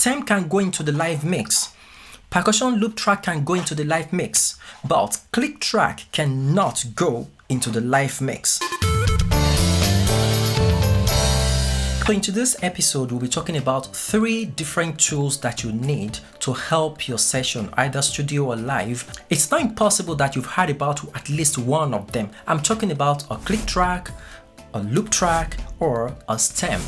stem can go into the live mix. Percussion loop track can go into the live mix, but click track cannot go into the live mix. So in today's episode, we'll be talking about 3 different tools that you need to help your session, either studio or live. It's not impossible that you've heard about at least one of them. I'm talking about a click track, a loop track, or a stem.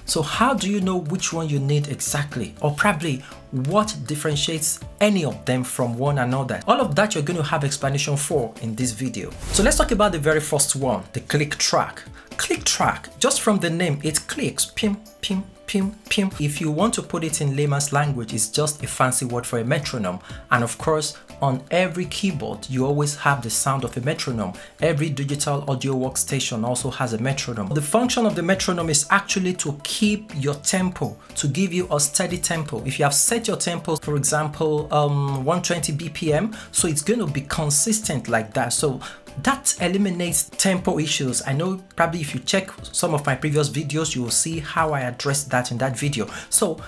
So how do you know which one you need exactly, or probably what differentiates any of them from one another? All of that you're going to have explanation for in this video. So let's talk about the very first one, the click track. Click track, just from the name, it clicks, pim, pim, pim, pim. If you want to put it in layman's language, it's just a fancy word for a metronome. And of course, on every keyboard, you always have the sound of a metronome. Every digital audio workstation also has a metronome. The function of the metronome is actually to keep your tempo, to give you a steady tempo. If you have set your tempo, for example, 120 BPM, so it's going to be consistent like that. So that eliminates tempo issues. I know probably if you check some of my previous videos, you will see how I addressed that in that video. So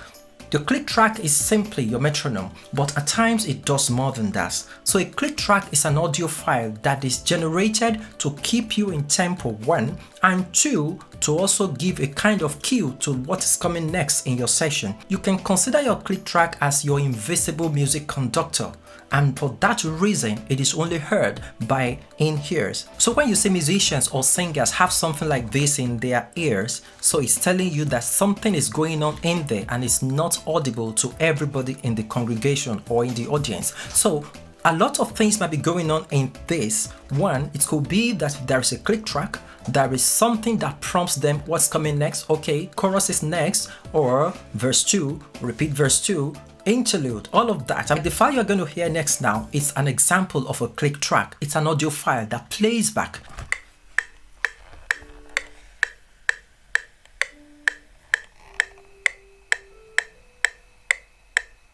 your click track is simply your metronome, but at times it does more than that. So a click track is an audio file that is generated to keep you in tempo, 1, and 2, to also give a kind of cue to what is coming next in your session. You can consider your click track as your invisible music conductor. And for that reason, it is only heard by in-ears. So when you see musicians or singers have something like this in their ears, so it's telling you that something is going on in there and it's not audible to everybody in the congregation or in the audience. So a lot of things might be going on in this. One, it could be that there is a click track, there is something that prompts them what's coming next. Okay, chorus is next, or verse 2, repeat verse 2, interlude, all of that. And the file you're going to hear next now is an example of a click track. It's an audio file that plays back.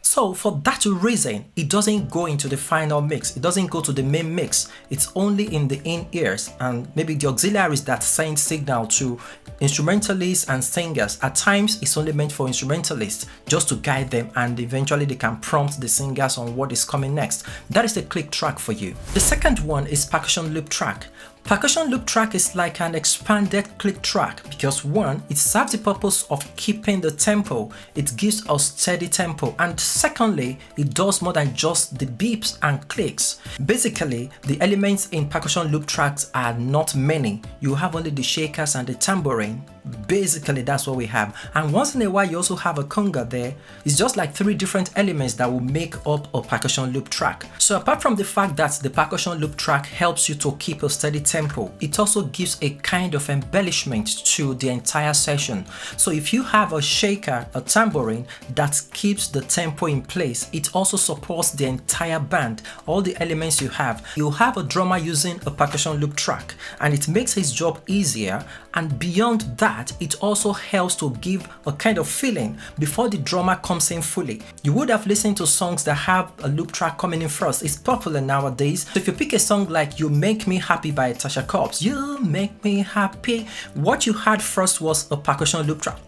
So for that reason, it doesn't go into the final mix. It doesn't go to the main mix. It's only in the in-ears and maybe the auxiliaries that send signal to instrumentalists and singers. At times, it's only meant for instrumentalists just to guide them, and eventually they can prompt the singers on what is coming next. That is the click track for you. The second one is percussion loop track. Percussion loop track is like an expanded click track because 1, it serves the purpose of keeping the tempo. It gives a steady tempo, and secondly, it does more than just the beeps and clicks. Basically, the elements in percussion loop tracks are not many. You have only the shakers and the tambourine. Basically, that's what we have. And once in a while, you also have a conga there. It's just like 3 different elements that will make up a percussion loop track. So apart from the fact that the percussion loop track helps you to keep a steady tempo, it also gives a kind of embellishment to the entire session. So if you have a shaker, a tambourine that keeps the tempo in place, it also supports the entire band, all the elements you have. You have a drummer using a percussion loop track, and it makes his job easier. And beyond that, it also helps to give a kind of feeling before the drummer comes in fully. You would have listened to songs that have a loop track coming in first. It's popular nowadays. So if you pick a song like You Make Me Happy by Tasha Cobbs, You Make Me Happy, what you had first was a percussion loop track.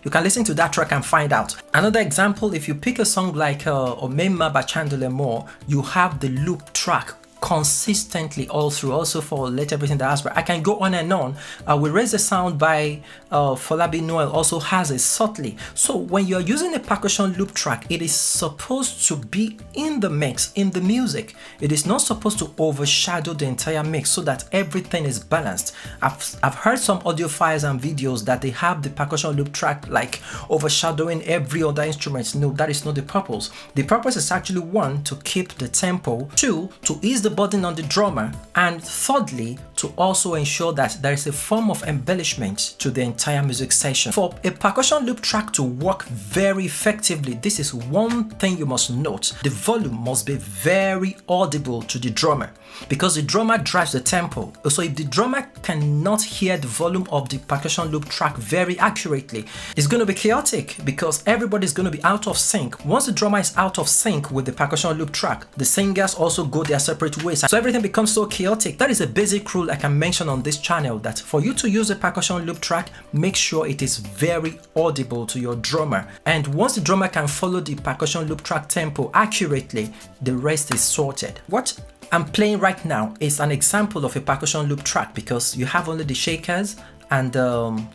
You can listen to that track and find out. Another example, if you pick a song like Omema by Chandler Moore, you have the loop track consistently all through. Also for Let Everything That Has Breath, I can go on and on. We Raise the Sound by Folabi Noel also has it subtly. So when you're using a percussion loop track, it is supposed to be in the mix, in the music. It is not supposed to overshadow the entire mix so that everything is balanced. I've heard some audio files and videos that they have the percussion loop track like overshadowing every other instrument. No, that is not the purpose. The purpose is actually 1, to keep the tempo, 2, to ease the burden on the drummer, and thirdly, to also ensure that there is a form of embellishment to the entire music session. For a percussion loop track to work very effectively, this is one thing you must note. The volume must be very audible to the drummer because the drummer drives the tempo. So if the drummer cannot hear the volume of the percussion loop track very accurately, it's going to be chaotic because everybody's going to be out of sync. Once the drummer is out of sync with the percussion loop track, the singers also go their separate different ways, so everything becomes so chaotic. That is a basic rule I can mention on this channel, that for you to use a percussion loop track, make sure it is very audible to your drummer. And once the drummer can follow the percussion loop track tempo accurately, the rest is sorted. What I'm playing right now is an example of a percussion loop track, because you have only the shakers, and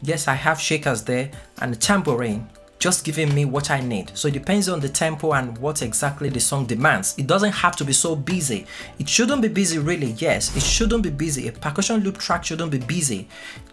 yes, I have shakers there, and the tambourine just giving me what I need. So it depends on the tempo and what exactly the song demands. It doesn't have to be so busy. It shouldn't be busy really, yes, it shouldn't be busy. A percussion loop track shouldn't be busy.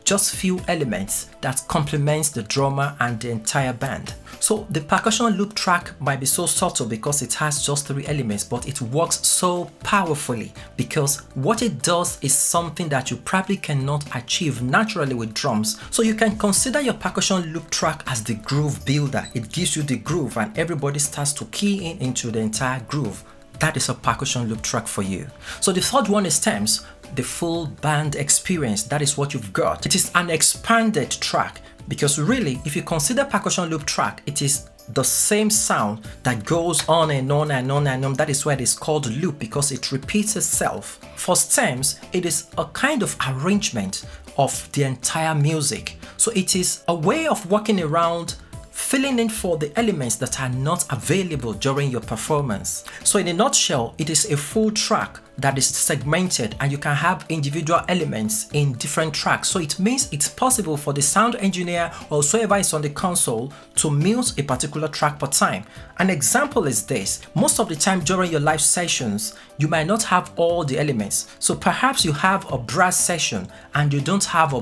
Just few elements that complements the drummer and the entire band. So the percussion loop track might be so subtle because it has just 3 elements, but it works so powerfully because what it does is something that you probably cannot achieve naturally with drums. So you can consider your percussion loop track as the groove builder. It gives you the groove and everybody starts to key in into the entire groove. That is a percussion loop track for you. So the third one is stems, the full band experience. That is what you've got. It is an expanded track, because really, if you consider percussion loop track, it is the same sound that goes on and on and on and on. That is why it is called loop, because it repeats itself. For stems, it is a kind of arrangement of the entire music. So it is a way of working around, filling in for the elements that are not available during your performance. So in a nutshell, it is a full track that is segmented, and you can have individual elements in different tracks. So it means it's possible for the sound engineer or whoever is on the console to mute a particular track per time. An example is this: most of the time during your live sessions, you might not have all the elements. So perhaps you have a brass session and you don't have a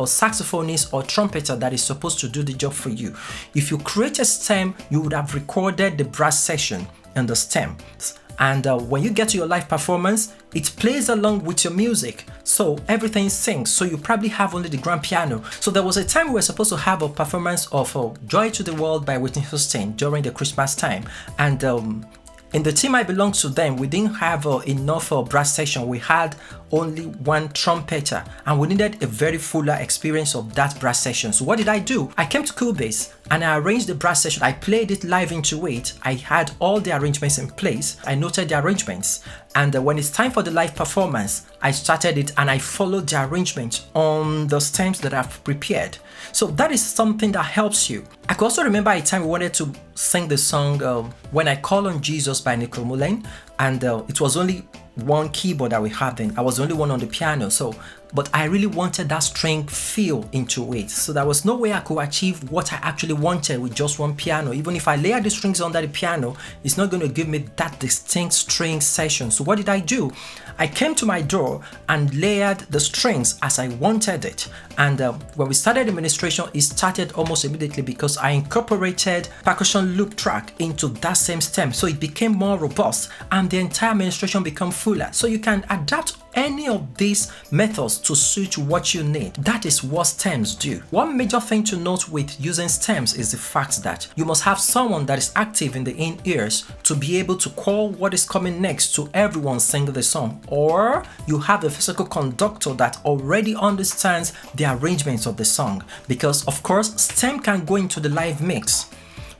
saxophonist or trumpeter that is supposed to do the job for you. If you create a stem, you would have recorded the brass session and the stems. And when you get to your live performance, it plays along with your music, so everything syncs. So you probably have only the grand piano. So there was a time we were supposed to have a performance of Joy to the World by Whitney Houston during the Christmas time, and in the team I belong to them, we didn't have enough brass section. We had only one trumpeter, and we needed a very fuller experience of that brass session. So what did I do? I came to Cubase and I arranged the brass session. I played it live into it. I had all the arrangements in place. I noted the arrangements, and when it's time for the live performance, I started it and I followed the arrangement on the stems that I've prepared. So that is something that helps you. I could also remember a time we wanted to sing the song When I Call on Jesus by Nicole Mullen, and it was only one keyboard that we had then. I was the only one on the piano, but I really wanted that string feel into it. So there was no way I could achieve what I actually wanted with just one piano. Even if I layer the strings under the piano, it's not going to give me that distinct string session. So what did I do? I came to my door and layered the strings as I wanted it. And when we started administration, it started almost immediately because I incorporated percussion loop track into that same stem. So it became more robust and the entire administration became fuller. So you can adapt any of these methods to suit what you need. That is what stems do. One major thing to note with using stems is the fact that you must have someone that is active in the in-ears to be able to call what is coming next to everyone singing the song, or you have a physical conductor that already understands the arrangements of the song, because of course stem can go into the live mix.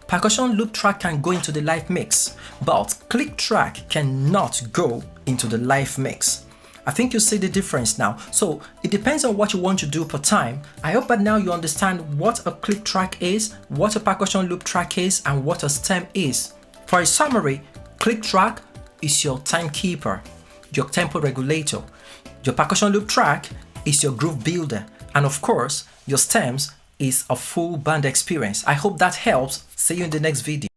Percussion loop track can go into the live mix, but click track cannot go into the live mix. I think you see the difference now. So it depends on what you want to do per time. I hope that now you understand what a click track is, what a percussion loop track is, and what a stem is. For a summary, click track is your timekeeper, your tempo regulator. Your percussion loop track is your groove builder. And of course, your stems is a full band experience. I hope that helps. See you in the next video.